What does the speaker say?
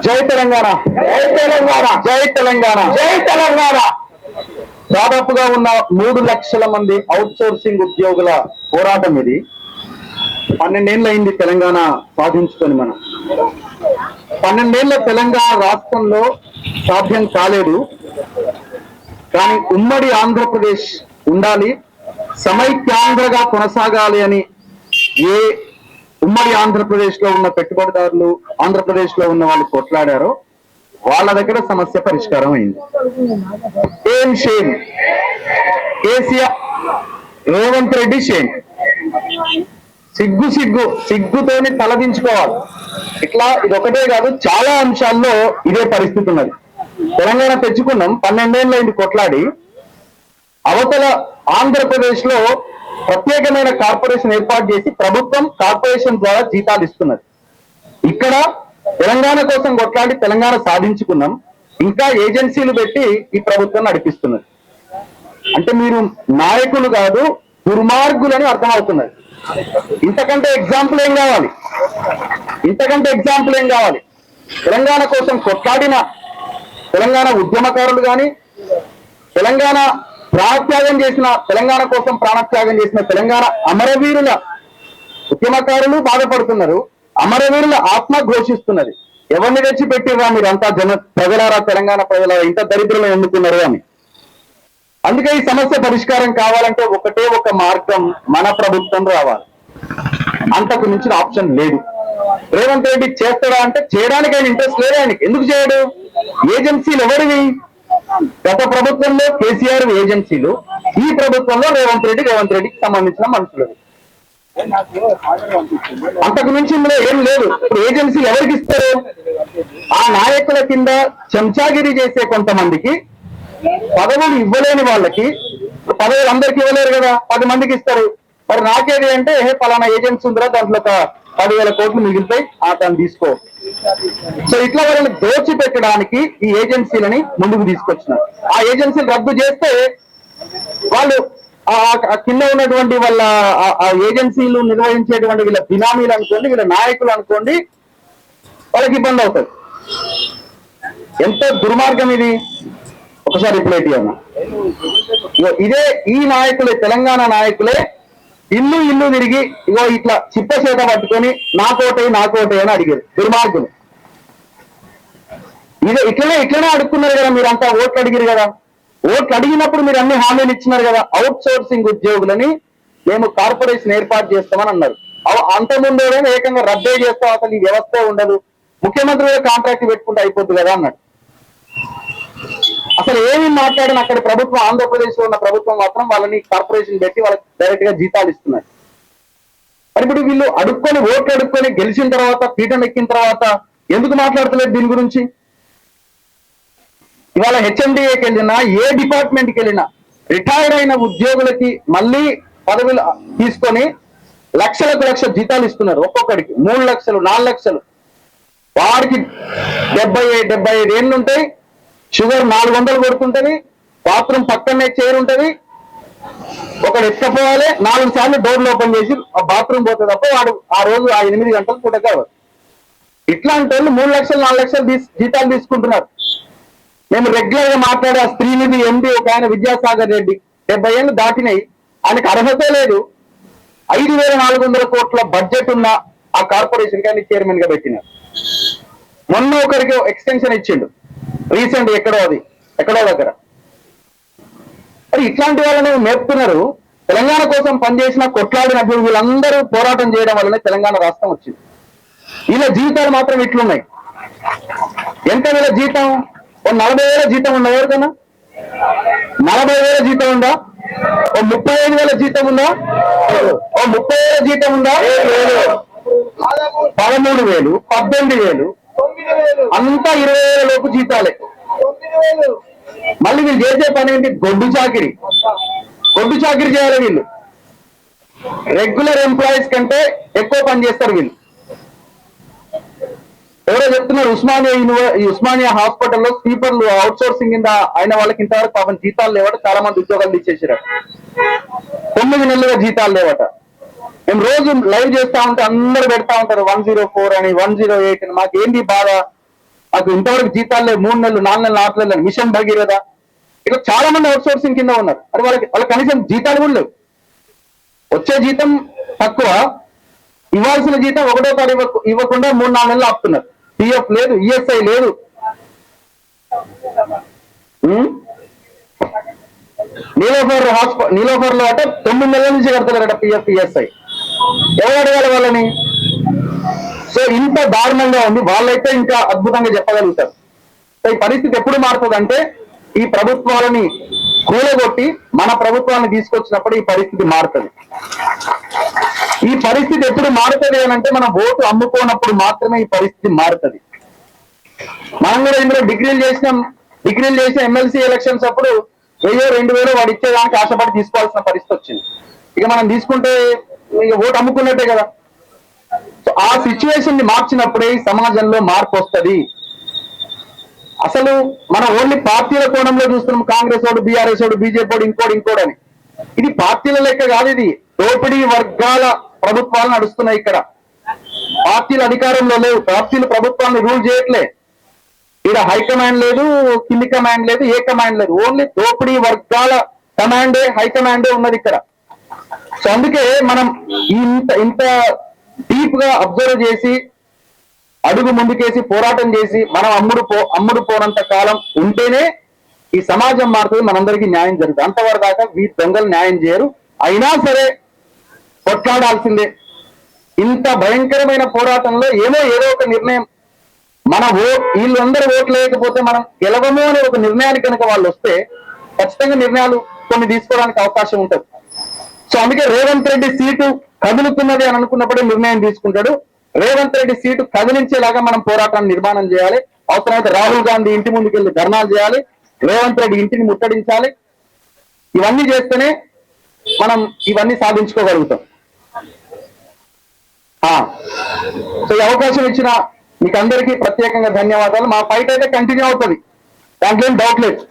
జై తెలంగాణ, జై తెలంగాణ, జై తెలంగాణ, జై తెలంగాణ. దాదాపుగా ఉన్న 3 లక్షల మంది అవుట్ సోర్సింగ్ ఉద్యోగుల పోరాటం ఇది. 12 ఏళ్ళు అయింది తెలంగాణ సాధించుకొని. మనం 12 ఏళ్ల తెలంగాణ రాష్ట్రంలో సాధ్యం కాలేదు. కానీ ఉమ్మడి ఆంధ్రప్రదేశ్ ఉండాలి, సమైక్యాంధ్రగా కొనసాగాలి అని ఏ ఉమ్మడి ఆంధ్రప్రదేశ్ లో ఉన్న పెట్టుబడిదారులు, ఆంధ్రప్రదేశ్ లో ఉన్న వాళ్ళు కొట్లాడారో వాళ్ళ దగ్గర సమస్య పరిష్కారం అయింది. ఏం షేమ్ కేసీఆర్, రేవంత్ రెడ్డి షేమ్. సిగ్గుతోని తలదించుకోవాలి. ఇట్లా ఇదొకటే కాదు, చాలా అంశాల్లో ఇదే పరిస్థితి ఉన్నది. తెలంగాణ తెచ్చుకున్నాం, 12 ఏళ్ళు అయింది కొట్లాడి. అవతల ఆంధ్రప్రదేశ్ లో ప్రత్యేకమైన కార్పొరేషన్ ఏర్పాటు చేసి ప్రభుత్వం కార్పొరేషన్ ద్వారా జీతాలు ఇస్తున్నది. ఇక్కడ తెలంగాణ కోసం కొట్లాడి తెలంగాణ సాధించుకున్నాం, ఇంకా ఏజెన్సీలు పెట్టి ఈ ప్రభుత్వం నడిపిస్తున్నది. అంటే మీరు నాయకులు కాదు, దుర్మార్గులని అర్థమవుతున్నది. ఇంతకంటే ఎగ్జాంపుల్ ఏం కావాలి? ఇంతకంటే ఎగ్జాంపుల్ ఏం కావాలి? తెలంగాణ కోసం కొట్లాడిన తెలంగాణ ఉద్యమకారులు కానీ, తెలంగాణ ప్రాణత్యాగం చేసిన, తెలంగాణ కోసం ప్రాణత్యాగం చేసిన తెలంగాణ అమరవీరుల ఉద్యమకారులు బాధపడుతున్నారు. అమరవీరుల ఆత్మ ఘోషిస్తున్నది. ఎవరిని తెచ్చి పెట్టిర్రా మీరంతా ప్రజలారా, తెలంగాణ ప్రజలారా, ఇంత దరిద్రంలో ఎన్నుకున్నారు అని. అందుకే ఈ సమస్య పరిష్కారం కావాలంటే ఒకటే ఒక మార్గం, మన ప్రభుత్వం రావాలి. అంతకు మించిన ఆప్షన్ లేదు. రేవంత్ రెడ్డి చేస్తాడా అంటే చేయడానికి ఆయన ఇంట్రెస్ట్ లేదు. ఆయనకి ఎందుకు చేయడు? ఏజెన్సీలు ఎవరివి? గత ప్రభుత్వంలో కేసీఆర్ ఏజెన్సీలు, ఈ ప్రభుత్వంలో రేవంత్ రెడ్డికి సంబంధించిన మనుషులు. అంతకు మించి ఇందులో ఏం లేదు. ఇప్పుడు ఏజెన్సీలు ఎవరికి ఇస్తారు? ఆ నాయకుల కింద చెంచాగిరి చేసే కొంతమందికి, పదవులు ఇవ్వలేని వాళ్ళకి. పదవులు అందరికి ఇవ్వలేరు కదా, 10 మందికి ఇస్తారు. మరి నాకేది అంటే పలానా ఏజెన్సీ ఉందిరా, దాంట్లో ఒక 10,000 కోట్లు మిగులుతాయి, దాన్ని తీసుకో. సో ఇట్లా వాళ్ళని దోచి పెట్టడానికి ఈ ఏజెన్సీలని ముందుకు తీసుకొచ్చినారు. ఆ ఏజెన్సీలు రద్దు చేస్తే వాళ్ళు కింద ఉన్నటువంటి వాళ్ళ ఆ ఏజెన్సీలు నిర్వహించేటువంటి వీళ్ళ బినామీలు అనుకోండి, వీళ్ళ నాయకులు అనుకోండి, వాళ్ళకి ఇబ్బంది అవుతుంది. ఎంత దుర్మార్గం ఇది! ఒకసారి రిప్లైట్ ఇవ్వను. ఇదే ఈ నాయకులే, తెలంగాణ నాయకులే ఇల్లు తిరిగి ఇగో ఇట్లా చిప్ప చేత పట్టుకొని నాకోటే అని అడిగారు. దుర్మార్గులు ఇట్లనే అడుక్కున్నారు కదా. మీరంతా ఓట్లు అడిగారు కదా. ఓట్లు అడిగినప్పుడు మీరు అన్ని హామీలు ఇచ్చినారు కదా. అవుట్ సోర్సింగ్ ఉద్యోగులని మేము కార్పొరేషన్ ఏర్పాటు చేస్తామని అన్నారు. అంతకుముందు ఏకంగా రద్దే చేస్తాం, అసలు ఈ వ్యవస్థే ఉండదు, ముఖ్యమంత్రి కాంట్రాక్ట్ పెట్టుకుంటే అయిపోద్ది కదా అన్నాడు. అసలు ఏమి మాట్లాడిన అక్కడ ప్రభుత్వం, ఆంధ్రప్రదేశ్ లో ఉన్న ప్రభుత్వం మాత్రం వాళ్ళని కార్పొరేషన్ పెట్టి వాళ్ళకి డైరెక్ట్ గా జీతాలు ఇస్తున్నారు. మరి ఇప్పుడు వీళ్ళు ఓట్లు అడుక్కొని గెలిచిన తర్వాత, పీఠం ఎక్కిన తర్వాత ఎందుకు మాట్లాడతలేదు దీని గురించి? ఇవాళ హెచ్ఎండిఏకి వెళ్ళినా, ఏ డిపార్ట్మెంట్కి వెళ్ళినా రిటైర్డ్ అయిన ఉద్యోగులకి మళ్ళీ పదవులు తీసుకొని లక్షల జీతాలు ఇస్తున్నారు. ఒక్కొక్కడికి 3 లక్షలు, 4 లక్షలు. వాడికి 75 ఏళ్ళు ఉంటాయి, షుగర్ 400 కొడుతుంటది, బాత్రూమ్ పక్కనే చైర్ ఉంటది. ఒకడు ఎక్కపోవాలి, 4 సార్లు డోర్లు ఓపెన్ చేసి ఆ బాత్రూమ్ పోతే తప్ప వాడు ఆ రోజు ఆ 8 గంటలు పూట కావాలి. ఇట్లాంటి వాళ్ళు 3 లక్షలు, 4 లక్షలు జీతాలు తీసుకుంటున్నారు. మేము రెగ్యులర్ గా మాట్లాడే ఆ స్త్రీనిధి ఎండి ఒక ఆయన విద్యాసాగర్ రెడ్డి 70 ఏళ్ళు దాటినాయి, ఆయనకు అర్హత లేదు. 5,400 కోట్ల బడ్జెట్ ఉన్న ఆ కార్పొరేషన్ కి ఆయన చైర్మన్ గా పెట్టినారు. మొన్న ఒకరికి ఎక్స్టెన్షన్ ఇచ్చిండు రీసెంట్, ఎక్కడో దగ్గర. మరి ఇట్లాంటి వాళ్ళని మేపుతున్నారు. తెలంగాణ కోసం పనిచేసిన, కొట్లాడిన వీళ్ళందరూ పోరాటం చేయడం వల్లనే తెలంగాణ రాష్ట్రం వచ్చింది. వీళ్ళ జీవితాలు మాత్రం ఇట్లున్నాయి. ఎంత వీళ్ళ జీతం? 40,000 జీతం ఉందా? ఎవరికన్నా 40,000 జీతం ఉందా? 35,000 జీతం ఉందా? 30,000 జీతం ఉందా? 13,000, 18,000, అంతా 20,000 లోపు జీతాలే. మళ్ళీ వీళ్ళు చేసే పని ఏంటి? గొడ్డు చాకిరి చేయాలి వీళ్ళు. రెగ్యులర్ ఎంప్లాయీస్ కంటే ఎక్కువ పని చేస్తారు వీళ్ళు. ఎవరో చెప్తున్నారు, ఉస్మానియా హాస్పిటల్లో స్లీపర్లు అవుట్ సోర్సింగ్ కింద అయిన వాళ్ళకి ఇంతవరకు పాపం జీతాలు లేవట. చాలా మంది ఉద్యోగాలు తీసేసారట. 9 నెలలుగా జీతాలు లేవట. మేము రోజు లైవ్ చేస్తా ఉంటే అందరూ పెడతా ఉంటారు 104 అని, 108 అని. మాకేంటి బాధ? నాకు ఇంతవరకు జీతాలు లేవు, 3 నెలలు 4 నెలలు 4 నెలలు మిషన్ భగీరథ, ఇట్లా చాలా మంది అవుట్ సోర్సింగ్ కింద ఉన్నారు. అది వాళ్ళకి కనీసం జీతాలు కూడా లేవు. వచ్చే జీతం తక్కువ, ఇవ్వాల్సిన జీతం 1వ తారీఖు ఇవ్వకుండా 3-4 నెలలు ఆపుతున్నారు. పిఎఫ్ లేదు, ఈఎస్ఐ లేదు. నీలోఫర్ లో అంటే 9 నెలల నుంచి కడతలేరట పిఎఫ్ ఈఎస్ఐ. ఎవరు అడగాలి వాళ్ళని? సో ఇంత దారుణంగా ఉంది. వాళ్ళైతే ఇంకా అద్భుతంగా చెప్పగలుగుతారు. సో ఈ పరిస్థితి ఎప్పుడు మారుతుందంటే ఈ ప్రభుత్వాలని కూలగొట్టి మన ప్రభుత్వాన్ని తీసుకొచ్చినప్పుడు ఈ పరిస్థితి మారుతుంది. ఈ పరిస్థితి ఎప్పుడు మారుతుంది అని అంటే మనం ఓటు అమ్ముకోనప్పుడు మాత్రమే ఈ పరిస్థితి మారుతుంది. మనం కూడా ఇందులో డిగ్రీలు చేసిన ఎమ్మెల్సీ ఎలక్షన్స్ అప్పుడు 1000-2000 వాడు ఇచ్చేదానికి ఆశపడి తీసుకోవాల్సిన పరిస్థితి వచ్చింది. ఇక మనం తీసుకుంటే ఇక ఓటు అమ్ముకున్నట్టే కదా. సో ఆ సిచ్యువేషన్ ని మార్చినప్పుడే ఈ సమాజంలో మార్పు వస్తుంది. అసలు మనం ఓన్లీ పార్టీల కోణంలో చూస్తున్నాం, కాంగ్రెస్ వాడు, బీఆర్ఎస్ వాడు, బీజేపీ వాడు, ఇంకోటి అని. ఇది పార్టీల లెక్క కాదు, ఇది దోపిడీ వర్గాల ప్రభుత్వాలు నడుస్తున్నాయి ఇక్కడ. పార్టీలు అధికారంలో లేవు, పార్టీలు ప్రభుత్వాన్ని రూల్ చేయట్లే. ఇక్కడ హైకమాండ్ లేదు, కింది కమాండ్ లేదు, ఏ కమాండ్ లేదు, ఓన్లీ దోపిడీ వర్గాల కమాండే, హైకమాండే ఉన్నది ఇక్కడ. సో అందుకే మనం ఇంత డీప్ గా అబ్జర్వ్ చేసి అడుగు ముందుకేసి పోరాటం చేసి మనం అమ్ముడు పోనంత కాలం ఉంటేనే ఈ సమాజం మారుతుంది, మనందరికీ న్యాయం జరుగుతుంది. అంతవరకు దాకా వీటి దొంగలు న్యాయం చేయరు. అయినా సరే కొట్లాడాల్సిందే. ఇంత భయంకరమైన పోరాటంలో ఏదో ఒక నిర్ణయం, వీళ్ళందరూ ఓట్లు లేకపోతే మనం గెలవము అనే ఒక నిర్ణయానికి కనుక వాళ్ళు వస్తే ఖచ్చితంగా నిర్ణయాలు కొన్ని తీసుకోవడానికి అవకాశం ఉంటుంది. సో అందుకే రేవంత్ రెడ్డి సీటు కదులుతున్నది అని అనుకున్నప్పుడే నిర్ణయం తీసుకుంటాడు. రేవంత్ రెడ్డి సీటు కదిలించేలాగా మనం పోరాటాన్ని నిర్మాణం చేయాలి. అవసరమైతే రాహుల్ గాంధీ ఇంటి ముందుకు వెళ్ళి ధర్నాలు చేయాలి, రేవంత్ రెడ్డి ఇంటిని ముట్టడించాలి. ఇవన్నీ చేస్తేనే మనం ఇవన్నీ సాధించుకోగలుగుతాం. సో ఈ అవకాశం ఇచ్చిన మీకు అందరికీ ప్రత్యేకంగా ధన్యవాదాలు. మా ఫైట్ అయితే కంటిన్యూ అవుతుంది, దాంట్లో ఏం డౌట్ లేదు.